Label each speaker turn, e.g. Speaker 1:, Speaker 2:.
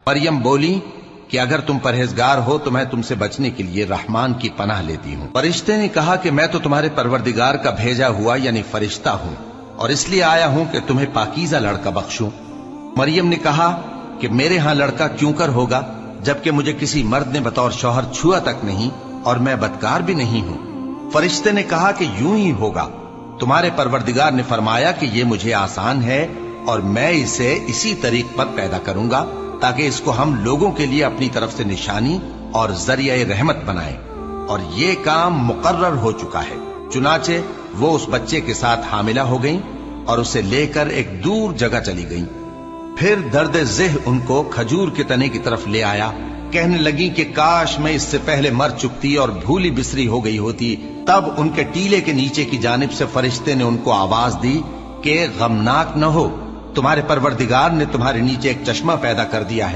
Speaker 1: مریم بولی کہ اگر تم پرہیزگار ہو تو میں تم سے بچنے کے لیے رحمان کی پناہ لیتی ہوں۔ فرشتے نے کہا کہ میں تو تمہارے پروردگار کا بھیجا ہوا یعنی فرشتہ ہوں، اور اس لیے آیا ہوں کہ تمہیں پاکیزہ لڑکا بخشوں۔ مریم نے کہا کہ میرے ہاں لڑکا کیوں کر ہوگا، جبکہ مجھے کسی مرد نے بطور شوہر چھوا تک نہیں، اور میں بدکار بھی نہیں ہوں۔ فرشتے نے کہا کہ یوں ہی ہوگا، تمہارے پروردگار نے فرمایا کہ یہ مجھے آسان ہے، اور میں اسے اسی طریق پر پیدا کروں گا تاکہ اس کو ہم لوگوں کے لیے اپنی طرف سے نشانی اور ذریعہ رحمت بنائیں، اور یہ کام مقرر ہو چکا ہے۔ چنانچہ وہ اس بچے کے ساتھ حاملہ ہو گئیں اور اسے لے کر ایک دور جگہ چلی گئیں۔ پھر درد ذہ ان کو کھجور کے تنے کی طرف لے آیا، کہنے لگی کہ کاش میں اس سے پہلے مر چکتی اور بھولی بسری ہو گئی ہوتی۔ تب ان کے ٹیلے کے نیچے کی جانب سے فرشتے نے ان کو آواز دی کہ غمناک نہ ہو، تمہارے پروردگار نے تمہارے نیچے ایک چشمہ پیدا کر دیا ہے